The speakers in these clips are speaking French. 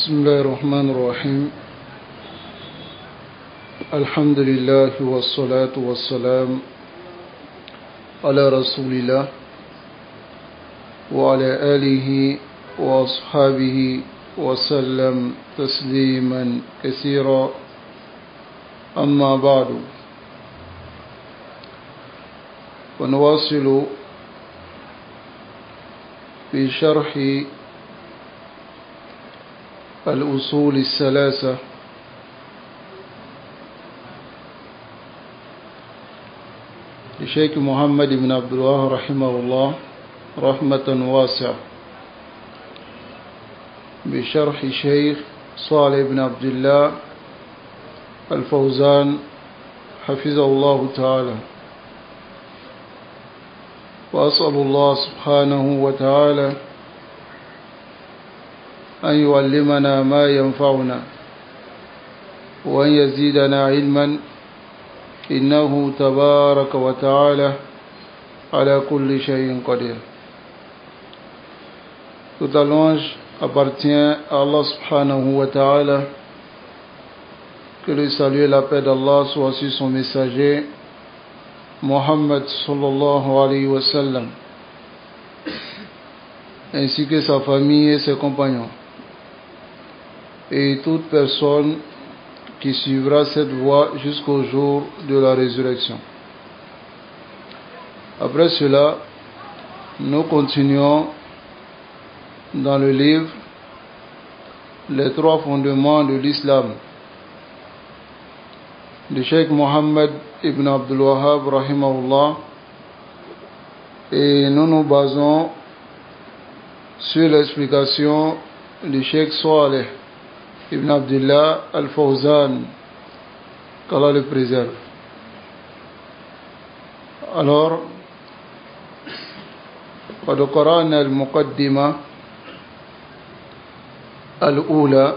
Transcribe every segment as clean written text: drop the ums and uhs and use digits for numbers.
بسم الله الرحمن الرحيم. الحمد لله والصلاة والسلام على رسول الله وعلى آله وأصحابه وسلم تسليما كثيرا. أما بعد، ونواصل في شرح الأصول الثلاثة لشيخ محمد بن عبد الوهاب رحمه الله رحمة واسعة، بشرح شيخ صالح بن عبد الله الفوزان حفظه الله تعالى. وأسأل الله سبحانه وتعالى أن يعلمنا ما ينفعنا وأن يزيدنا علما، إنه تبارك وتعالى على كل شيء قدير. Toute la louange appartient à Allah subhanahu wa ta'ala. Que le salut et la paix d'Allah soient sur son messager Muhammad sallallahu alayhi wa sallam, ainsi que sa famille et ses compagnons, et toute personne qui suivra cette voie jusqu'au jour de la résurrection. Après cela, nous continuons dans le livre Les trois fondements de l'islam de Cheikh Mohammed ibn Abdul Wahhab rahimahullah, et nous nous basons sur l'explication de Cheikh Saleh ibn Abdullah al-Fawzan, qu'Allah le préserve. Alors, قد قرأنا المقدمة الأولى.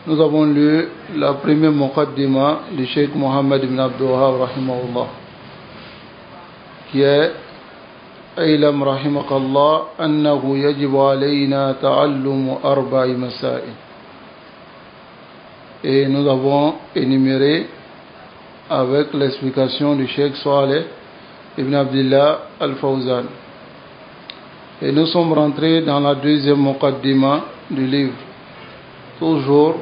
Nous avons lu la première muqaddima du Cheikh Mohammed ibn Abdul Wahhab rahimahullah, qui est اعلم رحمك الله أنه يجب علينا تعلم 4 مسائل. Et nous avons énuméré avec l'explication du Cheikh Saleh ibn Abdullah al-Fawzan. Et nous sommes rentrés dans la deuxième muqaddima du livre. Toujours,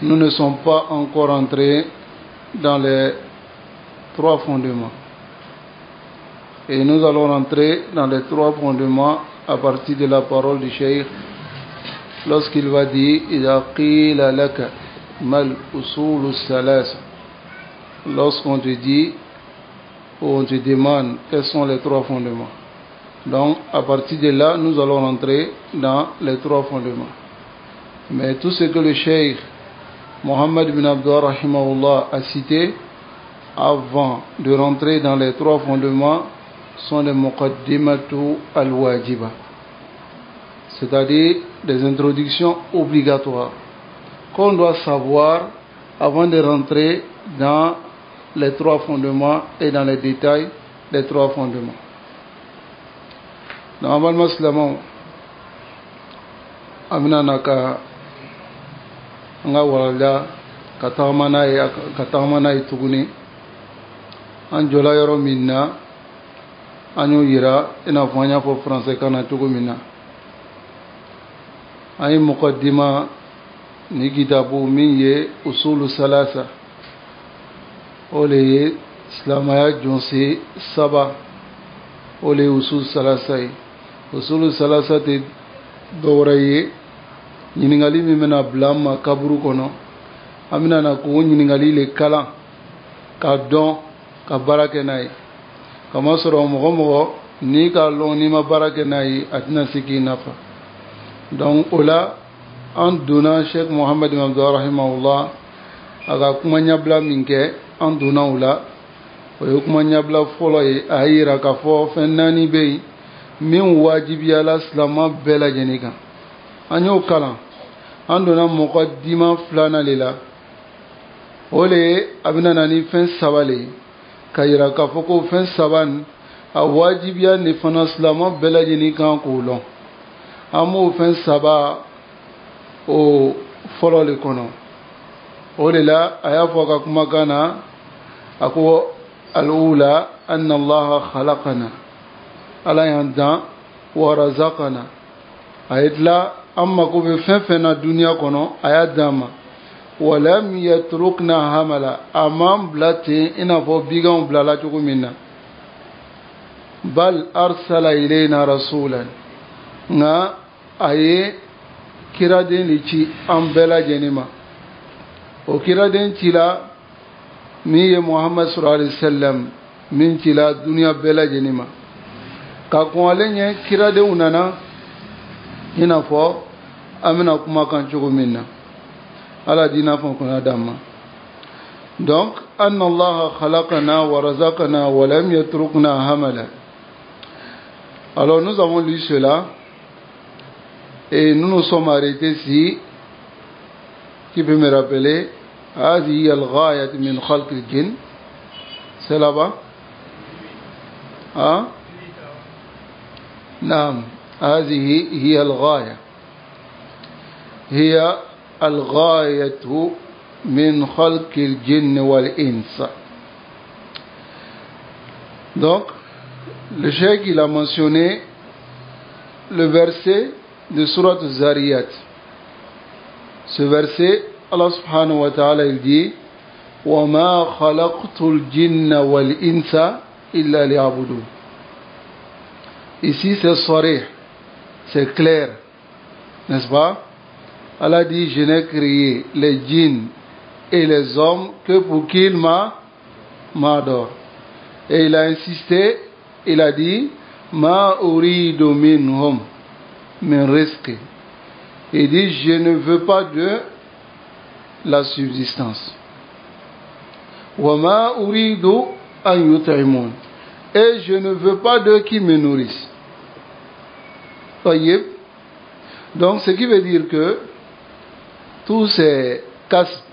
nous ne sommes pas encore entrés dans les 3 fondements. Et nous allons rentrer dans les 3 fondements à partir de la parole du Cheikh, lorsqu'il va dire إذا قيل لك ما الأصول الثلاثة. Lorsqu'on te dit ou on te demande quels sont les 3 fondements. Donc à partir de là, nous allons rentrer dans les 3 fondements. Mais tout ce que le Cheikh Mohammed ibn Abdul Wahhab rahimahullah a cité avant de rentrer dans les 3 fondements sont les muqaddimatu al-wajiba, c'est-à-dire des introductions obligatoires qu'on doit savoir avant de rentrer dans les 3 fondements et dans les détails des 3 fondements. Normalement, Islam amina naka nga wala katamana ituguni anjola yoro minna anyo yira ina fanya pour français kana tugumina ay muqaddima ni kitabu minye usulu salasa ole islamaya jonse saba ole usul salasa usulu salasa te doraye ñiningali mi mena blama kaburu kono amina na ko ñiningali le kala ka don ka barake nay kama soro mogo ni ka lon ni ma barake nay atina siki nafa. Donc ola en donnant Cheikh Mohammed ibn Abdul Wahhab rahimahullah aga kuma nyabla minke en donnant ola o kuma nyabla folo e ayira ka fo fenani be min wajibi ala islama bela jenika anyo kala an donna muqaddima filana le la, o le abina nani fɛn 3 le ka yira k'a fɔ ko fɛn 3 a wajibiya ni fana silama bɛɛ lajɛlen kan k'o lɔn. amo fen saba o folo le kono o de la aya fo ka kuma kana ako al-ula anna Allah khalaqana ala yanda wa razaqana ayitla amma ko be fen na dunya kono aya dama walam yatrukna hamala amam blate ina fo bigan blala to minna bal arsala ilayna rasulan nga aye kiraden lici an bela jenima o kiraden cila min ye Muhammad sallallahu alaihi wasallam min cila dunya bela jenima ka kɔnle ɲɛ kiradenw nana i n'a fɔ an bɛna kuma kan cogo min na ala dina fɔ kuna d'an donc anna Allah khalaqana wa razaqana wa lam yatrukna hamala. Alors nous avons lu cela et nous nous sommes arrêtés ici. Qui peut me rappeler هذه الغاية من خلق الجن؟ C'est là-bas? Hein? نعم هذه هي الغاية، هي الغاية من خلق الجن والإنس. Donc le cheikh il a mentionné le verset de Surat Zariyat. Ce verset, Allah subhanahu wa ta'ala il dit وَمَا خَلَقْتُ الْجِنَّ وَالْإِنسَ إِلَّا لِيَعْبُدُونَ. Ici c'est sarih, c'est clair, n'est-ce pas? Allah dit je n'ai créé les djinns et les hommes que pour qu'ils m'adorent. Et il a insisté, il a dit ma uridu minhum min rizqi. Il dit je ne veux pas de la subsistance. Wa ma uridu an yut'imun. Et je ne veux pas d'eux qui me nourrissent. Voyez? Donc ce qui veut dire que tous ces casques,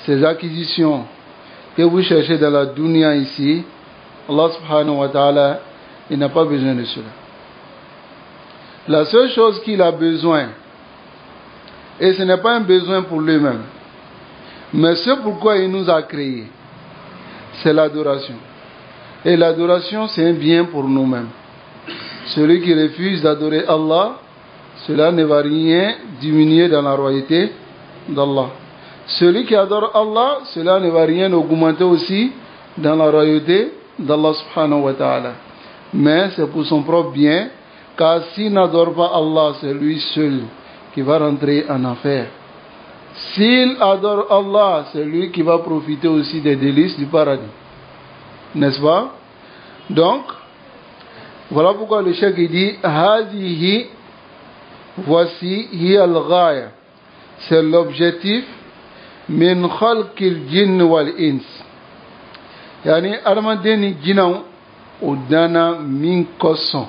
ces acquisitions que vous cherchez dans la dunya ici, Allah subhanahu wa ta'ala, il n'a pas besoin de cela. La seule chose qu'il a besoin, et ce n'est pas un besoin pour lui-même, mais ce pourquoi il nous a créés, c'est l'adoration. Et l'adoration, c'est un bien pour nous-mêmes. Celui qui refuse d'adorer Allah, cela ne va rien diminuer dans la royauté d'Allah. Celui qui adore Allah, cela ne va rien augmenter aussi dans la royauté d'Allah subhanahu wa ta'ala. Mais c'est pour son propre bien, car s'il n'adore pas Allah, c'est lui seul qui va rentrer en enfer. S'il adore Allah, c'est lui qui va profiter aussi des délices du paradis. N'est-ce pas? Donc, voilà pourquoi le cheikh dit Hadihi, voici hi al-ghaya, c'est l'objectif min khalqil jinn wal ins. Yani armadeni jinaw udana min koson.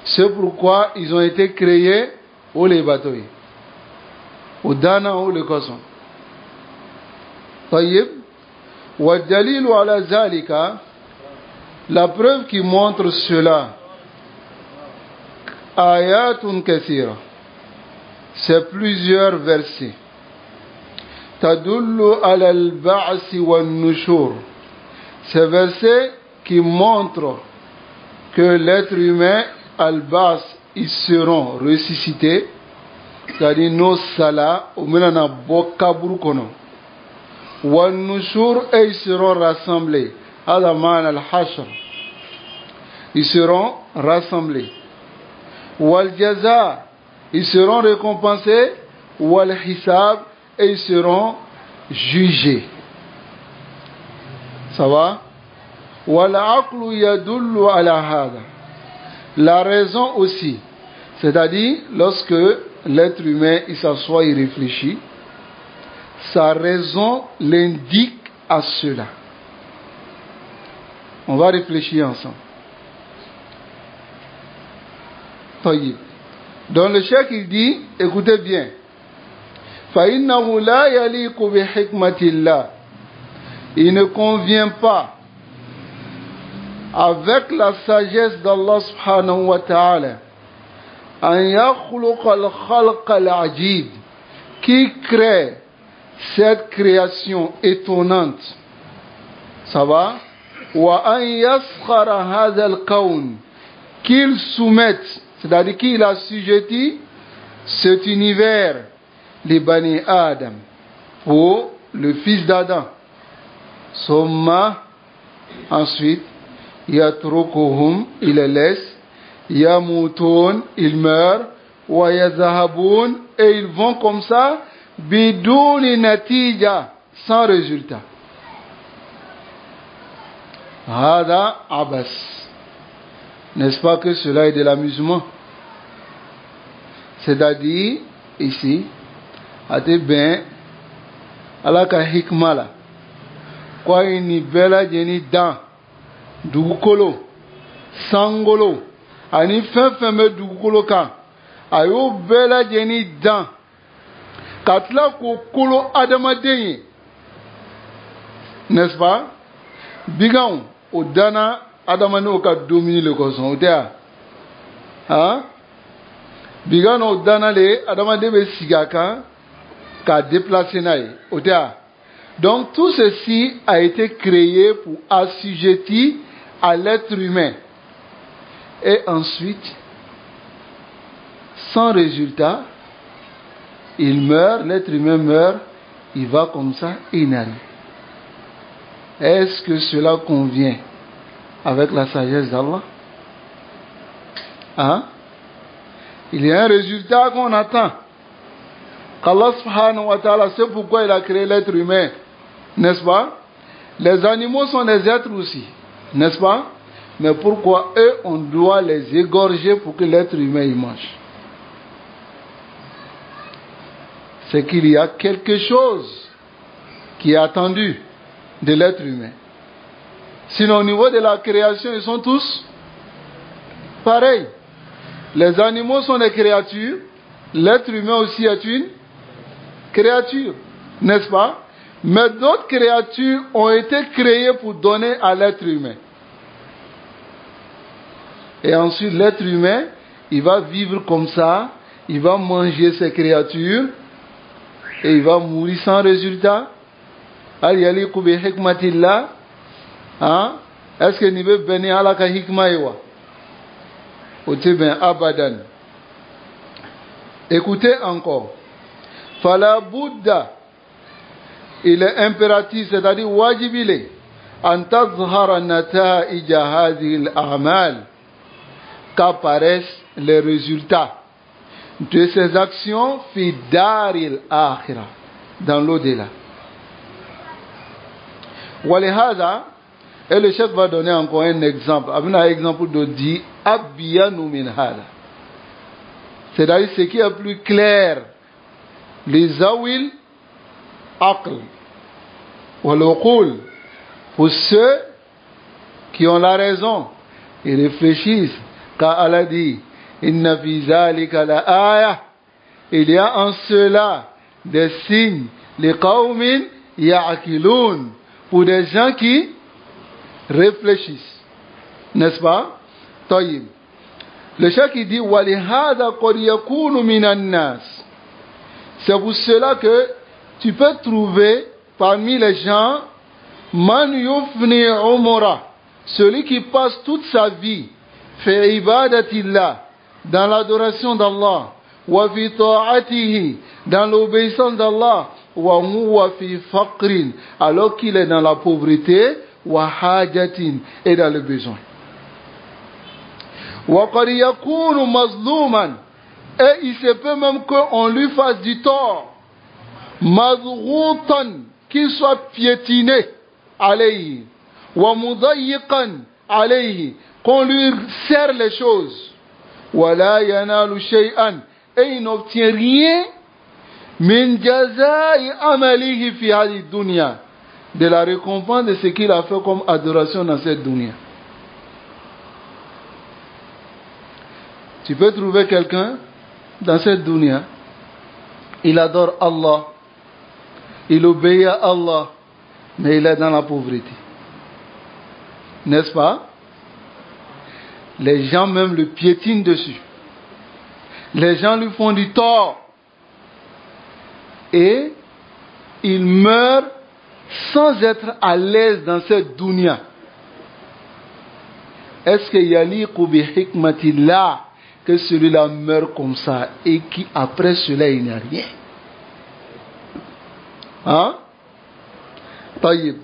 C'est pourquoi ils ont été créés au les bateaux. Udana ou le koson. Tayyib. Wa dalilu ala zalika, la preuve qui montre cela, ayatun kathira, c'est plusieurs versets. Tadullu ala al-ba'si wa nushur. Ces versets qui montrent que l'être humain, al-ba'as, ils seront ressuscités, c'est-à-dire nos salas, au menana bokaburu kono. Wa nushur, et ils seront rassemblés. Adaman al-hashr. Ils seront rassemblés. Wal jaza, ils seront récompensés. Wal hisab, et ils seront jugés. Ça va? Wal aqlu yadullu ala hada. La raison aussi, c'est-à-dire lorsque l'être humain il s'assoit, il réfléchit, sa raison l'indique à cela. On va réfléchir ensemble. Taïb. Donc le cheikh il dit, écoutez bien, فَإِنَّهُ لَا يَلِيقُ بِحِكْمَةِ اللَّهِ. Il ne convient pas avec la sagesse d'Allah subhanahu wa ta'ala an yakhluqa al-khalqa al-ajib, qui crée cette création étonnante, ça va, wa an yaskhara hadha al-kawn, qu'il soumette, c'est-à-dire qu'il assujettit cet univers, les Bani Adam, pour le fils d'Adam. Summa, ensuite, yatrukuhum, il les laisse, yamutun, ils meurent, wa yazhabun, et ils vont comme ça, biduni natija, sans résultat. Hada abas. N'est-ce pas que cela est de l'amusement? C'est-à-dire, ici, ate ben, alaka hikmala, kwa ini bela jeni dan, dugukolo, sangolo, ani fenfeme dugukolo kan, ayo bela jeni dan, katla kokolo adamadenye, n'est-ce pas? Bigan, au dana, adamane au ka dominer le coson, au théâtre. Hein? Bigan au dana le, adamane be sigaka, ka déplacer naï, au théâtre. Donc tout ceci a été créé pour assujettir à l'être humain. Et ensuite, sans résultat, il meurt, l'être humain meurt, il va comme ça inanimé. Est-ce que cela convient avec la sagesse d'Allah? Hein? Il y a un résultat qu'on attend. Qu'Allah subhanahu wa ta'ala, c'est pourquoi il a créé l'être humain. N'est-ce pas? Les animaux sont des êtres aussi. N'est-ce pas? Mais pourquoi eux, on doit les égorger pour que l'être humain y mange? C'est qu'il y a quelque chose qui est attendu de l'être humain. Sinon, au niveau de la création, ils sont tous pareils. Les animaux sont des créatures. L'être humain aussi est une créature. N'est-ce pas? Mais d'autres créatures ont été créées pour donner à l'être humain. Et ensuite, l'être humain, il va vivre comme ça, il va manger ces créatures, et il va mourir sans résultat. Est-ce que ni be beni ala ka hikma yewa? Ote ben abadan. Écoutez encore. Fala Bouddha, il est impératif, c'est-à-dire wajibile, an tazhara nata'ija hadhihi al-a'mal, qu'apparaissent les résultats de ces actions fi daril akhirah, dans l'au-delà. Walihada, et le chef va donner encore un exemple, avec un exemple de dit abiyanu min hada, c'est-à-dire ce qui est plus clair, les awil aql wal uqul, pour ceux qui ont la raison et réfléchissent, car Allah dit inna fi zalika la aya, il y a en cela des signes li qawmin ya'qilun, pour des gens qui réfléchissent, n'est-ce pas? Taïb. Le chef qui dit walihada qad yakunu minan nas, c'est pour cela que tu peux trouver parmi les gens man yufni umra, celui qui passe toute sa vie fi ibadatillah, dans l'adoration d'Allah, wa fi ta'atihi, dans l'obéissance d'Allah, wa huwa fi faqrin, alors qu'il est dans la pauvreté, wa hajatin, et dans le besoin. Wa qad yakunu mazluman, et il se peut même qu'on lui fasse du tort, mazghutan, qu'il soit piétiné alayhi, wa mudayyiqan alayhi, qu'on lui serre les choses, wa la yanalu shay'an, et il n'obtient rien min jazai amalihi fi hadhihi dunya, de la récompense de ce qu'il a fait comme adoration dans cette dunya. Tu peux trouver quelqu'un dans cette dunya, il adore Allah, il obéit à Allah, mais il est dans la pauvreté. N'est-ce pas? Les gens même le piétinent dessus. Les gens lui font du tort. Et il meurt sans être à l'aise dans cette dunya. Est-ce que yaliqu bi hikmatillah que celui-là meurt comme ça et qu'après cela il n'y a rien? Hein? Taïb.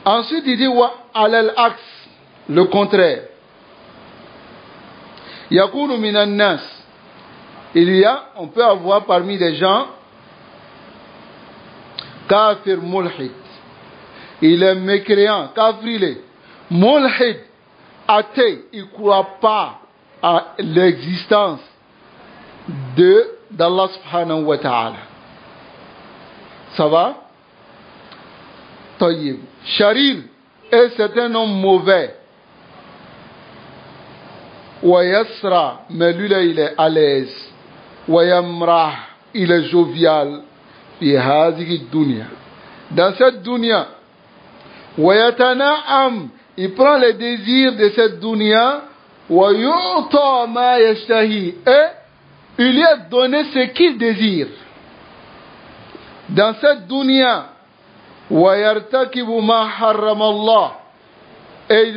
Ensuite il dit wa alal aks, le contraire. Yakunu minan nas. On peut avoir parmi les gens kafir mulhid. Il est mécréant, kafrilé, mulhid, athée, il ne croit pas à l'existence d'Allah subhanahu wa ta'ala. Ça va? Tayyib. Sharir, et c'est un homme mauvais. Wa yasra, mais lui là il est à l'aise. Wa yamrah, il est jovial. Fi hadhihi dunya. Dans cette dunya. Wa yatana'am, il prend les désirs de cette dunya. Wa yu'ta ma yashtahi, et il lui a donné ce qu'il désire. Dans cette dunya. Wa yartakibu ma harrama Allah, et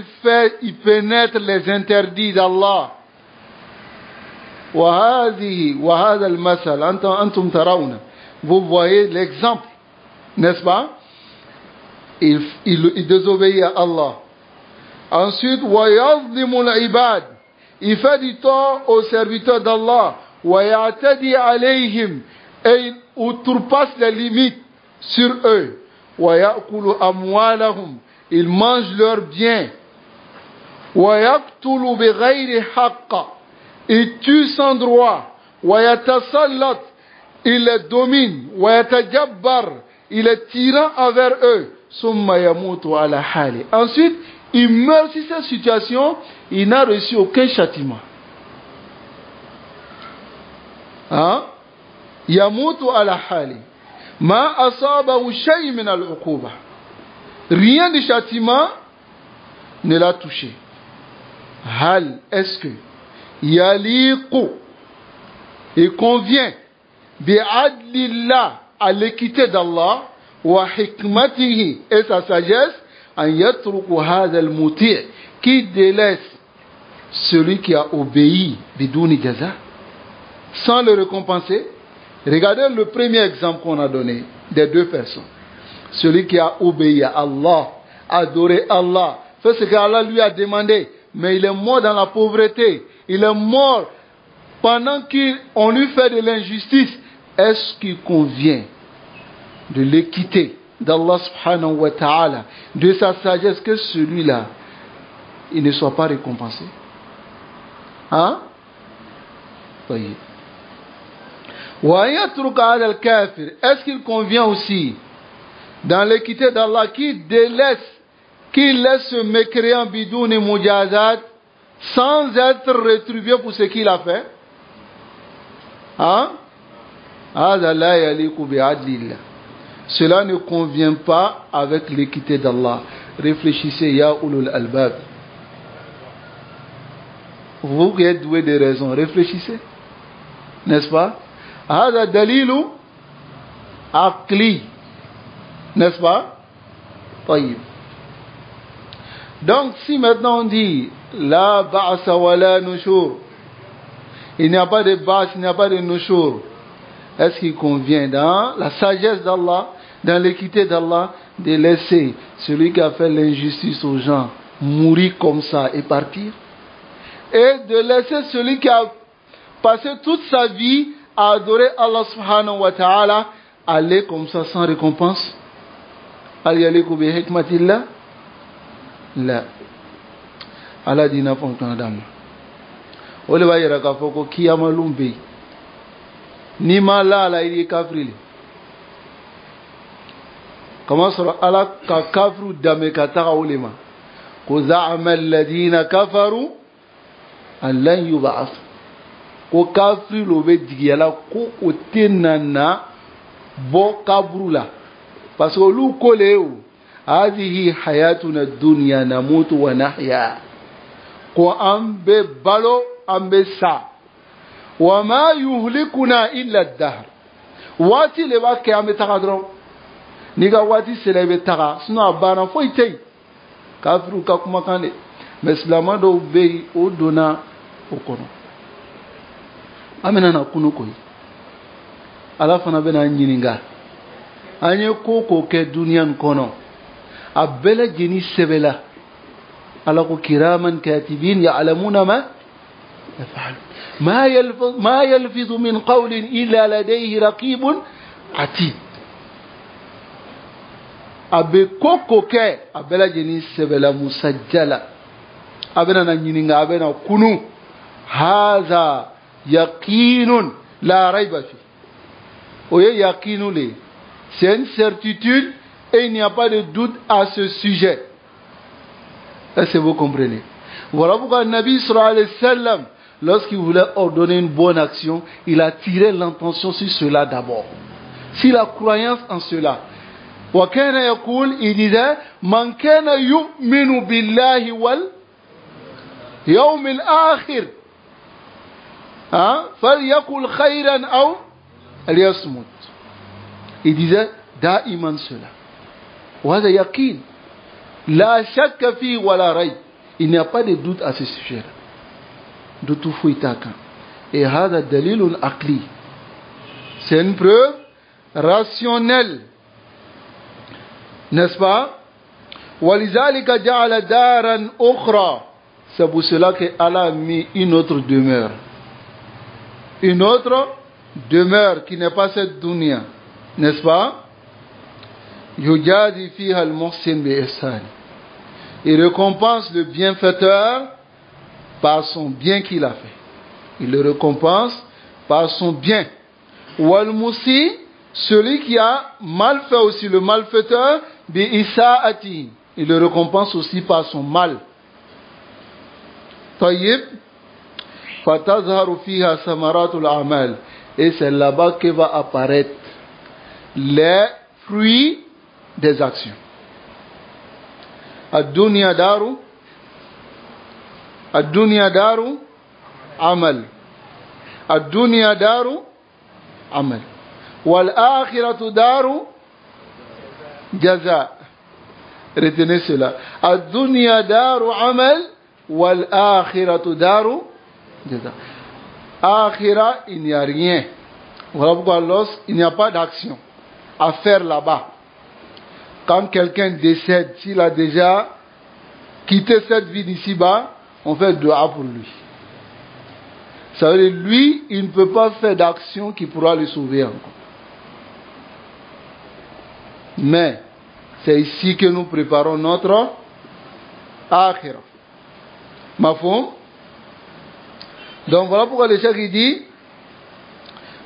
il pénètre les interdits d'Allah. وهذا المثل أنتم ترون, vous voyez l'exemple, n'est-ce pas? Il désobéit à Allah. Ensuite, ويظلم العباد, il fait du tort aux serviteurs d'Allah. ويعتدي عليهم, et il outrepasse les limites sur eux. ويأكل أموالهم, il mange leurs biens. ويقتل بغير حق, il tue sans droit. ويتسلط, il les domine. ويتجبر, il est tyran envers eux. ثم يموت على حاله, ensuite il meurt sur cette situation, il n'a reçu aucun châtiment. Hein? يموت على حاله ما أصابه شيء من العقوبة, rien de châtiment ne l'a touché. Hal, est-ce que yaliqu, il convient bi'adlillah, à l'équité d'Allah, wa hikmatihi, et sa sagesse, an yatruku hadha al-muti', qui délaisse celui qui a obéi bidouni jaza, sans le récompenser? Regardez le premier exemple qu'on a donné des deux personnes. Celui qui a obéi à Allah, adoré Allah, fait ce qu'Allah lui a demandé, mais il est mort dans la pauvreté, il est mort pendant qu'on lui fait de l'injustice. Est-ce qu'il convient de l'équité d'Allah subhanahu wa ta'ala, de sa sagesse, que celui-là, il ne soit pas récompensé? Hein? Voyez. Est-ce qu'il convient aussi, dans l'équité d'Allah, qui laisse ce mécréant bidoun et mujazat sans être rétribué pour ce qu'il a fait? Hein? Cela ne convient pas avec l'équité d'Allah. Réfléchissez, ya ulul albab. Vous qui êtes doué de raison, réfléchissez. N'est-ce pas? هذا دليل عقلي, n'est-ce pas? طيب. Donc si maintenant on dit la ba'sa wa la nushur, il n'y a pas de ba'as, il n'y a pas de nushur, est-ce qu'il convient dans la sagesse d'Allah, dans l'équité d'Allah, de laisser celui qui a fait l'injustice aux gens mourir comme ça et partir, et de laisser celui qui a passé toute sa vie à adorer Allah subhanahu wa ta'ala aller comme ça sans récompense? Al yaliku bi hikmatillah? La. Allah dit n'a pas ton adam. Ole ba yira ka foko kiyama lumbe. Ni ma la il est kafri. Comment sera Allah ka kafru dame ka ta ulema. Ko za'ama alladhina kafaru an lan yub'ath. Ko kafri lobe digiyala ko otenana bo kabrula, parce que lu koleu hadhihi hayatuna dunya namutu wa nahya, ko ambe balo ambe sa Wa ma yuhlikuna illa ad-dahr. Wati le ba ke ametaga dron. Niga wati selebe taga sino abana foitei. Kafiru ka kuma kane. Mais silama do be o dona okono. Amena na kunu koyi. Ala fana bena nyininga. Anye koko ke duniyan kono. Abela jeni sebela. Ala ko kiraman katibin ya'lamuna ma yaf'alu. ما يلفظ من قول إلا لديه رقيب عتيد. أبي كوكو كي أبلا جني سبلا مسجلا أبنا نجينا أبنا كنو هذا يقين لا ريب فيه. Oye يقين لي. C'est une certitude et il n'y a pas de doute à ce sujet. Est-ce que vous comprenez? Voilà pourquoi le Nabi sallallahu alayhi wa sallam, lorsqu'il voulait ordonner une bonne action, il a tiré l'intention sur cela d'abord. Si la croyance en cela. وكان يقول, il disait, من كان يؤمن بالله واليوم الآخر فليقل خيرا أو ليصمت. Il disait دائما cela. وهذا يقين لا شك فيه ولا ريب. Il n'y a pas de doute à ce sujet-là. De tout fouittaka. Et hada dalilun akli. C'est une preuve rationnelle. N'est-ce pas? Walizalika ja'ala daran ukhra. C'est pour cela qu'Allah a mis une autre demeure. Une autre demeure qui n'est pas cette dunya. N'est-ce pas? Yujadi fiha al-muhsin bi ihsan. Il récompense le bienfaiteur par son bien qu'il a fait. Il le récompense par son bien. Wal-musi, celui qui a mal fait aussi, le malfaiteur, bi isaati. Il le récompense aussi par son mal. Tayyib, fatazharu fiha samaratul amal. Et c'est là-bas que va apparaître les fruits des actions. Ad-dunya daru amal. Ad-dunya daru amal. Wal-akhiratu daru jaza. Retenez cela. Ad-dunya daru amal. Wal-akhiratu daru jaza. Akhira, il n'y a rien. Voilà pourquoi il n'y a pas d'action à faire là-bas. Quand quelqu'un décède, s'il a déjà quitté cette vie d'ici-bas, on fait dua pour lui. Ça veut dire, lui, il ne peut pas faire d'action qui pourra le sauver encore. Mais, c'est ici que nous préparons notre akhira. Mafhum? Donc voilà pourquoi le cheikh il dit,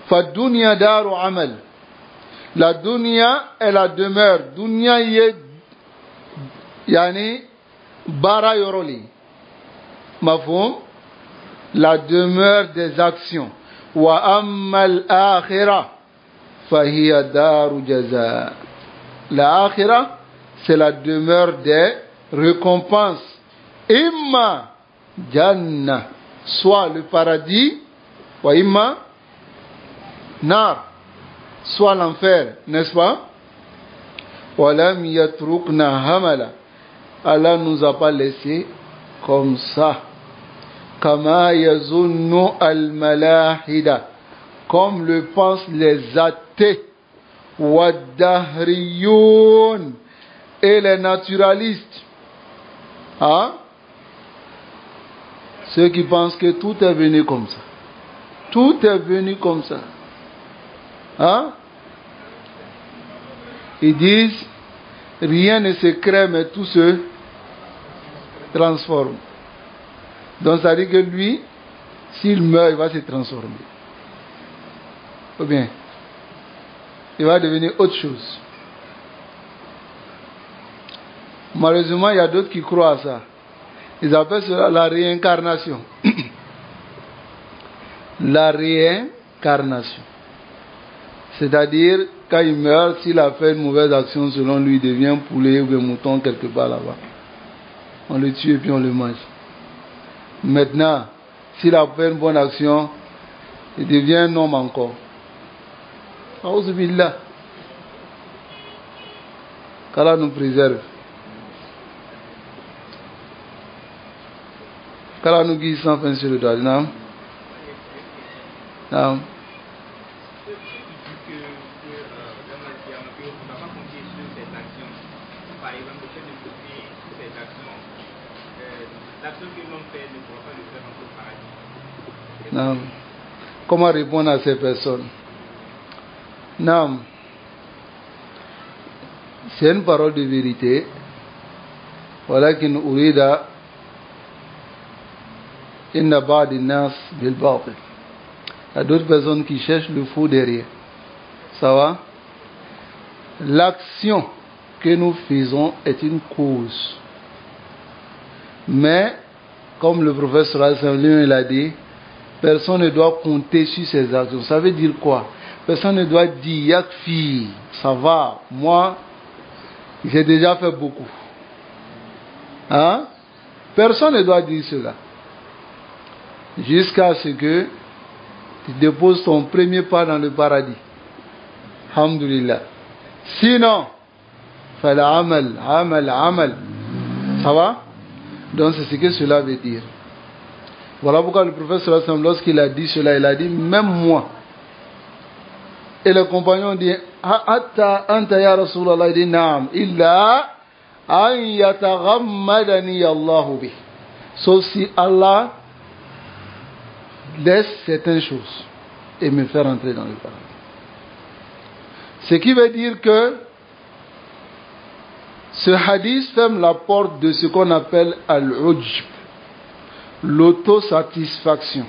Fadunya daru amal. La dunya est la demeure. Dunya ye yani bara yoroli. Mafhum? La demeure des actions. Wa ammal akhira fahiya daru jaza. La akhira, c'est la demeure des récompenses. Imma jannah, soit le paradis, wa imma nar, soit l'enfer, n'est-ce pas? Walam yatrukna hamala. Allah nous a pas laissé comme ça. Kama yazunnu al-malahida, comme le pensent les athées, wad-dahriyun, et les naturalistes. Hein? Ceux qui pensent que tout est venu comme ça. Tout est venu comme ça. Hein? Ils disent, rien ne se crée, mais tout se transforme. Donc ça dit que lui, s'il meurt, il va se transformer. Ou bien, il va devenir autre chose. Malheureusement, il y a d'autres qui croient à ça. Ils appellent cela la réincarnation. La réincarnation. C'est-à-dire, quand il meurt, s'il a fait une mauvaise action, selon lui, il devient poulet ou un mouton quelque part là-bas. On le tue et puis on le mange. Maintenant, s'il a fait une bonne action, il devient un homme encore. Auzubillah. Qu'Allah nous préserve. Qu'Allah nous guide sans fin sur le doigt. Non? Non. Non. Comment répondre à ces personnes? Non. C'est une parole de vérité. ولكن أريد إن بعض الناس بالباطل. Il y a d'autres personnes qui cherchent le faux derrière. Ça va? L'action que nous faisons est une cause. Mais, comme le professeur Hassan l'a dit, personne ne doit compter sur ses actions. Ça veut dire quoi? Personne ne doit dire, yak fille, ça va, moi, j'ai déjà fait beaucoup. Hein? Personne ne doit dire cela. Jusqu'à ce que tu déposes ton premier pas dans le paradis. Alhamdulillah. Sinon, fais l'amal, amal. Ça va? Donc c'est ce que cela veut dire. Voilà pourquoi le professeur Hassan, lorsqu'il a dit cela, il a dit, même moi. Et le compagnon dit, Hatta anta ya Rasulallah, il dit, Naam, illa an yataghammadani Allahu bih. Sauf si Allah laisse certaines choses et me faire entrer dans le paradis. Ce qui veut dire que ce hadith ferme la porte de ce qu'on appelle al-ujb, l'autosatisfaction.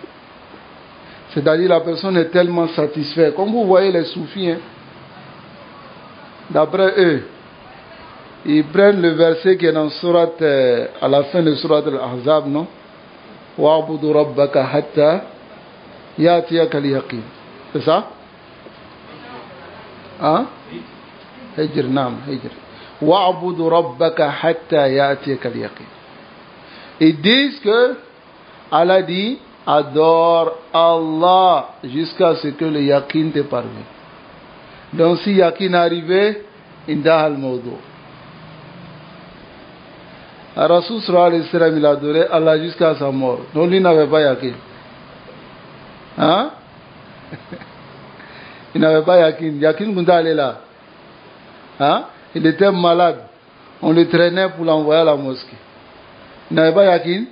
C'est-à-dire la personne est tellement satisfaite. Comme vous voyez les soufis, hein, d'après eux, ils prennent le verset qui est dans surat, à la fin de surat al-Ahzab, non? Wa'budu rabbaka hatta ya'tiyaka al-yaqin. C'est ça? Hein? Hijr, naam, hijr. Wa'budu rabbaka hatta ya'tiyaka al-yaqin. Ils disent que Allah dit, adore Allah jusqu'à ce que le yaqin te parvienne. Donc si yaqin arrivé, indaha al-mawdu. Rasul sallallahu alayhi wa sallam, il a adoré Allah jusqu'à sa mort. Donc lui n'avait pas yaqin. Hein? Il n'avait pas yaqin. Yaqin Gunda allait là. Hein? Il était malade. On le traînait pour l'envoyer à la mosquée. Il n'avait pas yaqin.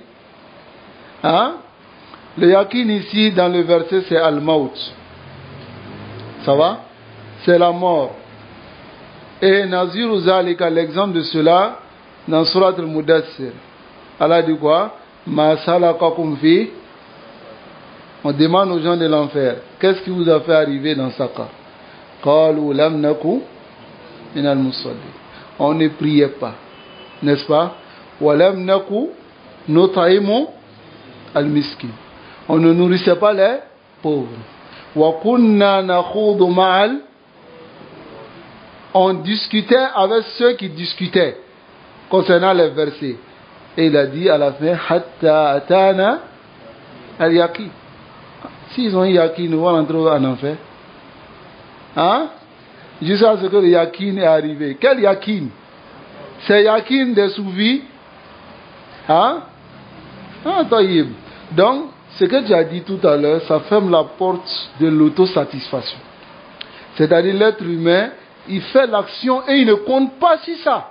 Hein? Le yaqin ici dans le verset c'est al-maut. Ça va? C'est la mort. Et Naziru Zalika, l'exemple de cela, dans Surat al-Mudassir, Allah dit quoi? Ma salakakum fi. On demande aux gens de l'enfer, qu'est-ce qui vous a fait arriver dans Saqar? Qalu lam naku min al-musallin. On ne priait pas, n'est-ce pas? Wa lam naku nut'imu al-miskin. On ne nourrissait pas les pauvres. Wa kunna nakhudu ma'al. On discutait avec ceux qui discutaient concernant les versets. Et il a dit à la fin, Hatta atana al-yaqin. S'ils ont yaqin, ils vont rentrer en enfer. Hein? Jusqu'à ce que le yaqin est arrivé. Quel yaqin? C'est yaqin des soufis. Hein? Ah, taïb. Donc, ce que tu as dit tout à l'heure, ça ferme la porte de l'autosatisfaction. C'est-à-dire l'être humain, il fait l'action et il ne compte pas sur ça.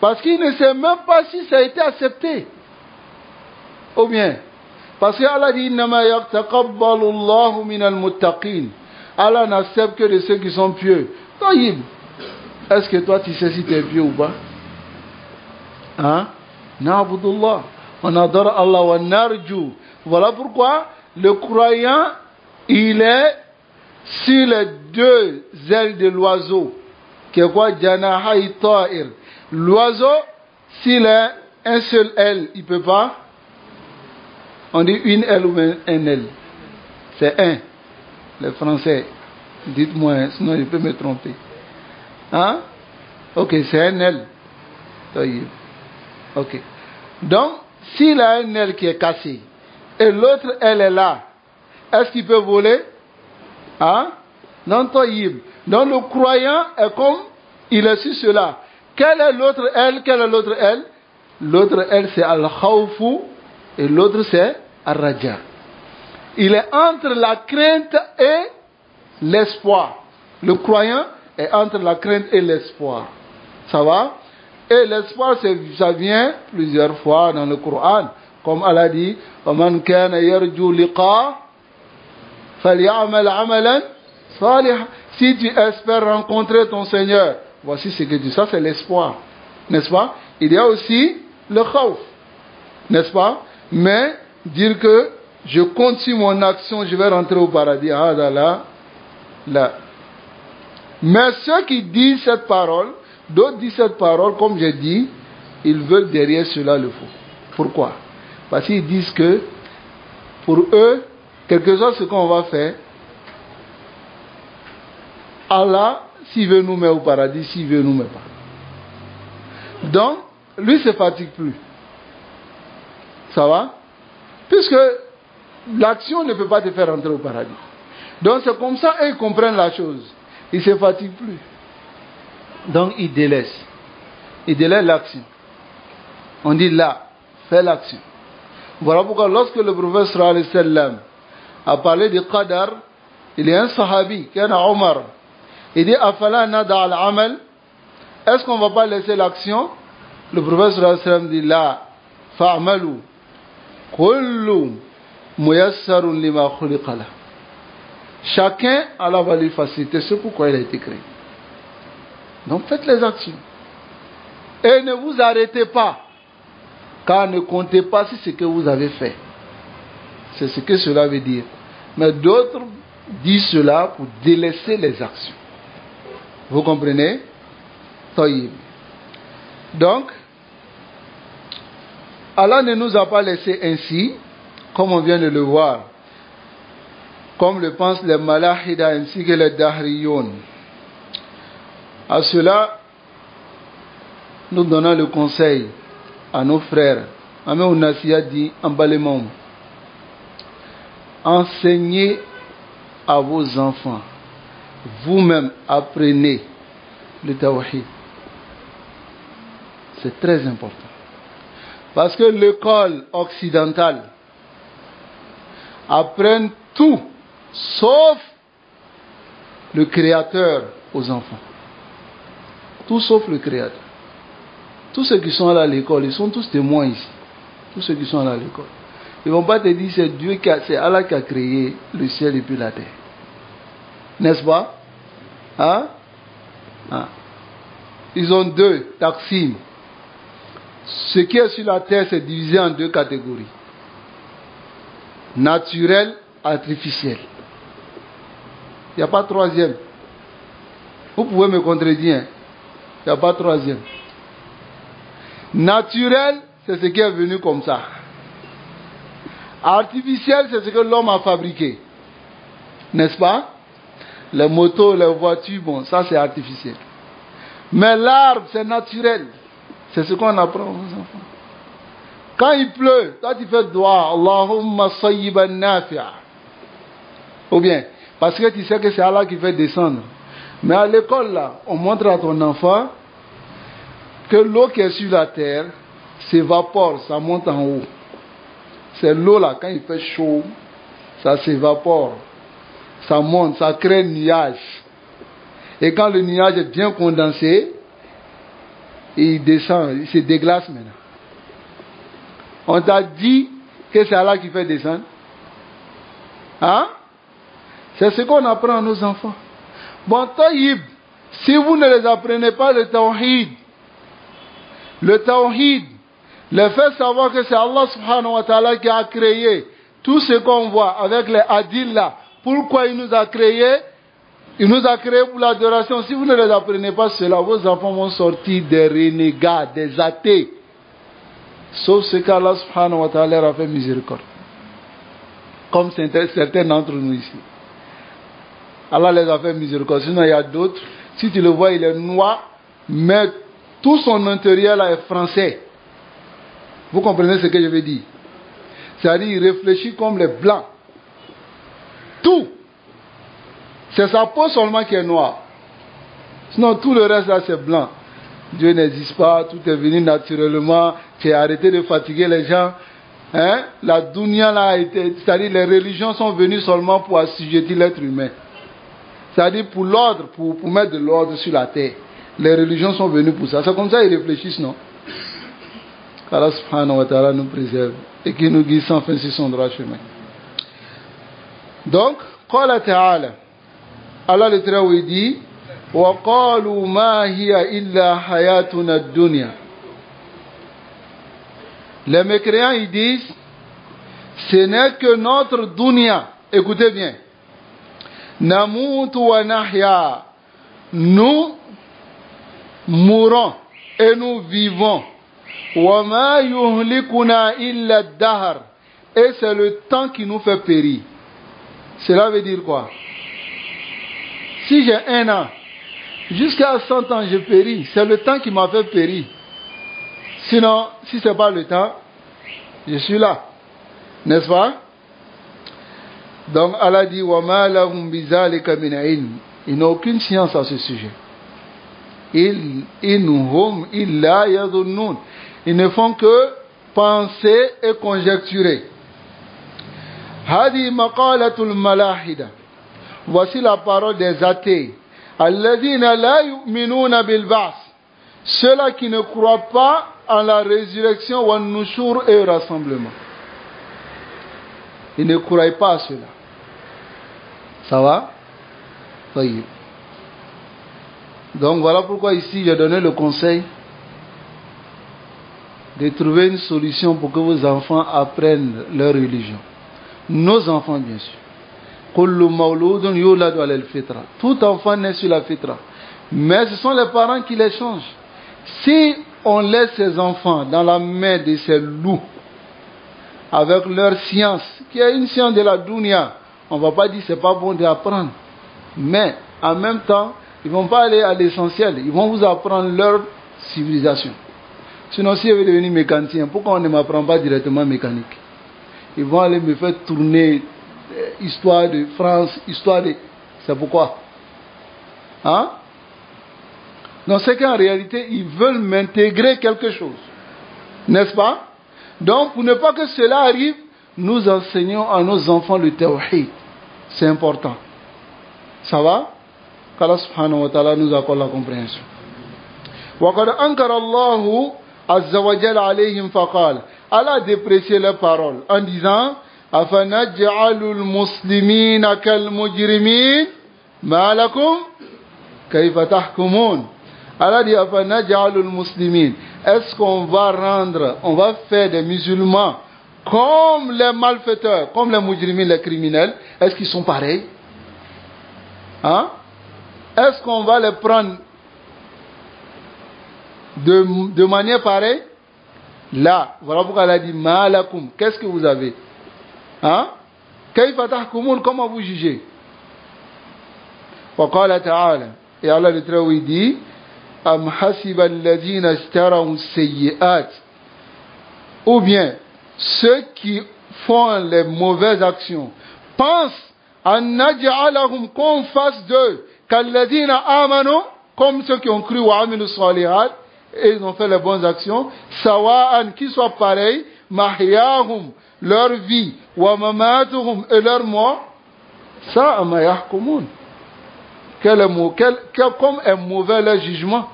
Parce qu'il ne sait même pas si ça a été accepté. Ou bien, parce que Allah dit Innama yaqtaqabbalu Allahu minal muttaqin. Allah n'accepte que de ceux qui sont pieux. Taïb. Est-ce que toi tu sais si tu es pieux ou pas? Hein? Na'budullah. On adore Allah wa narju. Voilà pourquoi le croyant, il est sur les deux ailes de l'oiseau. Qui est quoi? Janaha'i ta'ir. L'oiseau, s'il a un seul aile, il ne peut pas. On dit une aile ou un aile. C'est un. Les Français, dites-moi, sinon je peux me tromper. Hein? Ok, c'est un aile. Ok. Donc, s'il a un aile qui est cassée, et l'autre aile est là, Est-ce qu'il peut voler? Hein? Non, taïb. Donc le croyant est comme il est sur cela. Quelle est l'autre aile? Quelle est l'autre aile? L'autre aile c'est al-khawfu et l'autre c'est al-raja. Il est entre la crainte et l'espoir. Le croyant est entre la crainte et l'espoir. Ça va? Et l'espoir, ça vient plusieurs fois dans le Coran. Comme Allah dit, وَمَنْ كَانَ يَرْجُو لِقَاءَ فَلْيَعْمَلْ عَمَلًا صَالِحًا. Si tu espères rencontrer ton Seigneur, voici ce que tu dis. Ça, c'est l'espoir. N'est-ce pas? Il y a aussi le khawf. N'est-ce pas? Mais dire que je continue mon action, je vais rentrer au paradis. Ah là. Mais ceux qui disent cette parole, d'autres disent cette parole, comme j'ai dit, ils veulent derrière cela le faux. Pourquoi? Parce qu'ils disent que, pour eux, quelque chose ce qu'on va faire, Allah, s'il veut nous mettre au paradis, s'il veut nous met pas. Donc, lui se fatigue plus. Ça va? Puisque l'action ne peut pas te faire rentrer au paradis. Donc c'est comme ça, eux, ils comprennent la chose. Ils ne se fatiguent plus. Donc ils délaissent. Ils délaissent l'action. On dit là, fais l'action. Voilà pourquoi lorsque le prophète sallallahu alayhi wa sallam a parlé du qadar, il y a un sahabi, qui est Omar. Il dit, Afala nada al-amal. Est-ce qu'on ne va pas laisser l'action? Le prophète sallallahu alayhi wa sallam dit, là, fa'amalu. Kullu muyassarun lima khuliqa la. Chacun, Allah va lui faciliter ce pourquoi il a été créé. Donc faites les actions. Et ne vous arrêtez pas. Car ne comptez pas sur ce que vous avez fait. C'est ce que cela veut dire. Mais d'autres disent cela pour délaisser les actions. Vous comprenez? Taïb. Donc, Allah ne nous a pas laissé ainsi, comme on vient de le voir, comme le pensent les Malahida ainsi que les Dahriyoun. À cela, nous donnons le conseil à nos frères. Amé Ounassia dit en balémon, enseignez à vos enfants, vous-même apprenez le tawhid. C'est très important. Parce que l'école occidentale apprend tout, sauf le Créateur aux enfants. Tout sauf le Créateur. Tous ceux qui sont là à l'école, ils sont tous témoins ici. Tous ceux qui sont là à l'école. Ils ne vont pas te dire c'est Allah qui a créé le ciel et puis la terre. N'est-ce pas? Hein? Hein? Ils ont deux taqsim. Ce qui est sur la terre, c'est divisé en deux catégories. Naturel, artificiel. Il n'y a pas de troisième. Vous pouvez me contredire. Il n'y a pas de troisième. Naturel, c'est ce qui est venu comme ça. Artificiel, c'est ce que l'homme a fabriqué. N'est-ce pas? Les motos, les voitures, bon, ça c'est artificiel. Mais l'arbre, c'est naturel. C'est ce qu'on apprend aux enfants. Quand il pleut, toi tu fais dua, Allahumma sayyiban nafi'a. Ou bien, parce que tu sais que c'est Allah qui fait descendre. Mais à l'école là, on montre à ton enfant que l'eau qui est sur la terre s'évapore, ça monte en haut. C'est l'eau là, quand il fait chaud, ça s'évapore, ça monte, ça crée un nuage. Et quand le nuage est bien condensé, il descend, il se déglace maintenant. On t'a dit que c'est Allah qui fait descendre. Hein? C'est ce qu'on apprend à nos enfants. Bon, taïb, si vous ne les apprenez pas le tawhid, le fait de savoir que c'est Allah subhanahu wa ta'ala qui a créé tout ce qu'on voit avec les hadiths là, pourquoi il nous a créé? Il nous a créé pour l'adoration. Si vous ne les apprenez pas cela, vos enfants vont sortir des renégats, des athées. Sauf ce qu'Allah subhanahu wa ta'ala a fait miséricorde. Comme certains d'entre nous ici. Allah les a fait miséricorde. Sinon il y a d'autres. Si tu le vois, il est noir, mais tout son intérieur là est français. Vous comprenez ce que je veux dire? C'est-à-dire il réfléchit comme les blancs. Tout. C'est sa peau seulement qui est noire. Sinon, tout le reste là, c'est blanc. Dieu n'existe pas, tout est venu naturellement. Tu as arrêté de fatiguer les gens. Hein? La dunya là a été, c'est-à-dire les religions sont venues seulement pour assujettir l'être humain. C'est-à-dire pour l'ordre, pour mettre de l'ordre sur la terre. Les religions sont venues pour ça. C'est comme ça qu'ils réfléchissent, non? Allah subhanahu wa ta'ala nous préserve et qui nous guide sans fin sur son droit chemin. Donc, qala ta'ala, Allah le très haut il dit, wa qalu ma hiya illa hayatuna ad-dunya. Les mécréants ils disent, ce n'est que notre dunya. Écoutez bien. Namutu wa nahya. Nous mourons et nous vivons. Wa ma yuhlikuna illa ad-dahr. Et c'est le temps qui nous fait périr. Cela veut dire quoi? Si j'ai 1 an, jusqu'à 100 ans je péris, c'est le temps qui m'a fait périr. Sinon, si ce n'est pas le temps, je suis là. N'est-ce pas? Donc Allah dit wa ma lahum bizalika min ilm. Ils n'ont aucune science à ce sujet. Inhum illa yadhunnun. Ils ne font que penser et conjecturer. Hadi maqalatul malahida. Voici la parole des athées. Alladhina la yu'minuna bil ba'th. Ceux-là qui ne croient pas en la résurrection ou en nushur et au rassemblement. Ils ne croient pas à cela. Ça va? Oui. Donc voilà pourquoi ici j'ai donné le conseil de trouver une solution pour que vos enfants apprennent leur religion. Nos enfants bien sûr. Kullu mawludun yuladu ala al-fitra. Tout enfant naît sur la fitra. Mais ce sont les parents qui les changent. Si on laisse ces enfants dans la main de ces loups, avec leur science, qui est une science de la dunya, on ne va pas dire que ce n'est pas bon d'apprendre. Mais en même temps, ils ne vont pas aller à l'essentiel. Ils vont vous apprendre leur civilisation. Sinon, si je veux devenir mécanicien, pourquoi on ne m'apprend pas directement mécanique? Ils vont aller me faire tourner histoire de France, histoire de... C'est pourquoi? Hein? Donc c'est qu'en réalité, ils veulent m'intégrer quelque chose. N'est-ce pas? Donc, pour ne pas que cela arrive, nous enseignons à nos enfants le tawhid. C'est important. Ça va? qu'Allah subhanahu wa ta'ala nous accorde la compréhension. وَقَدْ أَنْكَرَ اللَّهُ عَزَّ وَجَلَ عَلَيْهِمْ فَقَالَ. Allah a déprécié leurs paroles en disant أَفَنَجْعَلُ الْمُسْلِمِينَ كَالْمُجْرِمِينَ مَا لَكُمْ كَيْفَ تَحْكُمُونَ. Allah dit أَفَنَجْعَلُ الْمُسْلِمِينَ. Est-ce qu'on va rendre, on va faire des musulmans comme les malfaiteurs, comme les mujrimin, les criminels? Est-ce qu'ils sont pareils? Hein? Est-ce qu'on va les prendre de manière pareille? Là, voilà pourquoi elle a dit Malakum. Qu'est-ce que vous avez? Hein? Kayfa tahkumun, comment vous jugez? Wa qala ta'ala. Et Allah le très haut il dit Am hasiba alladhina ishtaraw sayyi'at. Ou bien ceux qui font les mauvaises actions pensent an naj'alahum, qu'on fasse d'eux kalladhina amanu, comme ceux qui ont cru wa amilu salihat et ils ont fait les bonnes actions, sawa'an, qui soient pareils, mahyahum, leur vie, wa mamatuhum, et leur mort, ça ma yahkumun. Comme un mauvais leur jugement.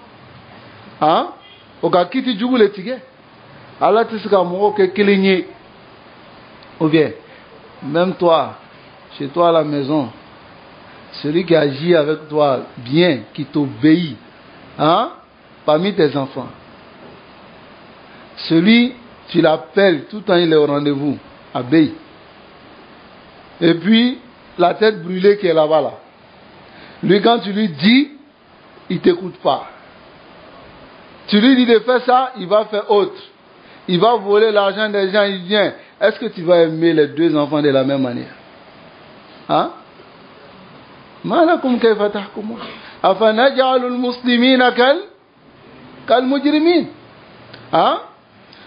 Hein? Oka kiti jugu le tige. Allah tisika mo ke kilinye. Ou bien, même toi, chez toi à la maison, celui qui agit avec toi bien, qui t'obéit, hein? Parmi tes enfants, celui, tu l'appelles, tout le temps il est au rendez-vous, obéit. Et puis, la tête brûlée qui est là-bas, là. Lui, quand tu lui dis, il ne t'écoute pas. Tu lui dis de faire ça, il va faire autre. Il va voler l'argent des gens, il vient. Est-ce que tu vas aimer les deux enfants de la même manière? Hein? Malakum kayfa tahkumun. Afanaj'alul muslimina kal mujrimin. Hein?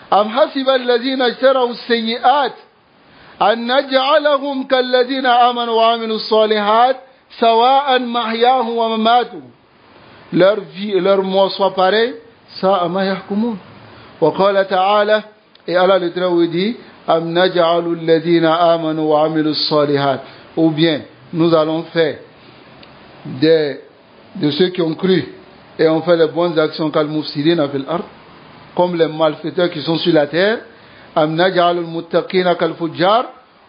Am hasiba alladhina ishtaraw as-sayyi'at أن نجعلهم كالذين آمنوا وعملوا الصالحات سواء محياهم ومماتهم. Leur vie et leur mort soient pareils, ça ما يحكمون. وقال تعالى, et Allah le Très-Haut dit, أم نجعل الذين آمنوا وعملوا الصالحات, ou bien nous allons faire de ceux qui ont cru et ont fait les bonnes actions كالمفسدين في الأرض, comme les malfaiteurs qui sont sur la terre. أم نجعل المتقين كالفجار,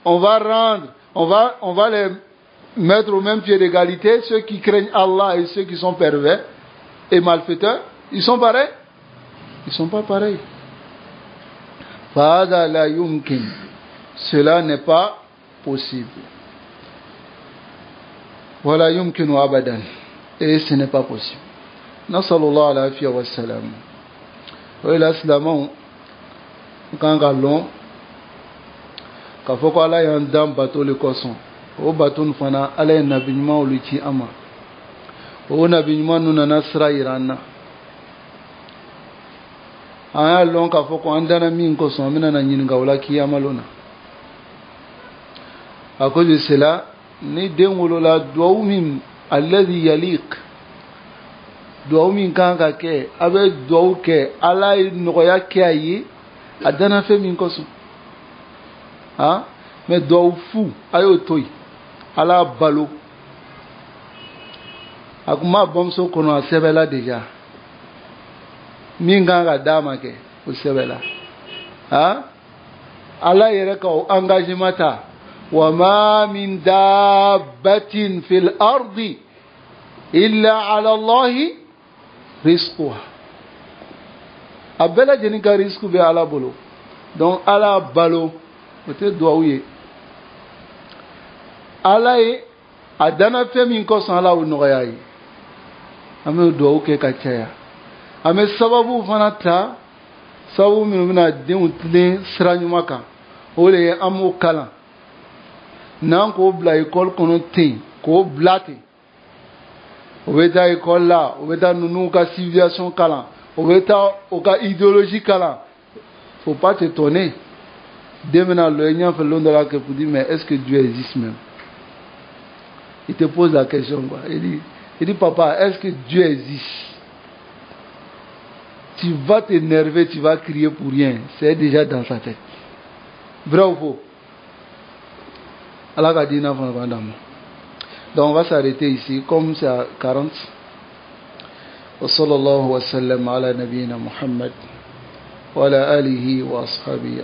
on va les mettre au même pied d'égalité, ceux qui craignent Allah et ceux qui sont pervers et malfaiteurs. Ils sont pareils? Ils ne sont pas pareils. فهذا لا يمكن, cela n'est pas possible. ولا يمكن أبدا, et ce n'est pas possible. نسأل الله العافية والسلام. وإلى السلام quand galon ka foko ala yan dam bateau le koson o bateau fana ala nabi nyuma o luci ama o nabi nyuma nuna nasra iranna aya lon ka foko andana min koson mina na nyin gawla kiyama lona à cause de cela ni den wolola duwawu min alladhi yaliq, duwawu min kan ka kɛ a bɛ duwawu kɛ ala ye nɔgɔya kɛ a ye a dana fɛn min kosɔn mais duwawu fu a y'o to yen ala balo a tun b'a bamuso kɔnɔ a sɛbɛla déjà min kan ka d'a ma kɛ o sɛbɛla ala yɛrɛ ka o engagement ta وما من دابة في الأرض إلا على الله رزقها. أبلا جنك رزق بي على بلو دون على بلو وتدعوه على أدانا فمين كوسان على ونغياي أمي دعوه كاكايا أمي سببو فناتا سببو من الدين وتلين سراني مكا ولي أمو كلام nan ko bila école kono ten ko blate o beta école là o beta nunu ka civilisation kalan o beta o ka idéologie kalan. Faut pas t'étonner demena le nya fait l'on de la que pour dire mais est-ce que Dieu existe même? Il te pose la question quoi. Il dit papa, est-ce que Dieu existe? Tu vas t'énerver, tu vas crier pour rien, c'est déjà dans sa tête. Vrai ou faux? Allah a dit non. Donc on va s'arrêter ici comme c'est à 40. Wa sallallahu wa sallam ala nabiyyina Muhammad wa ala alihi wa ashabihi.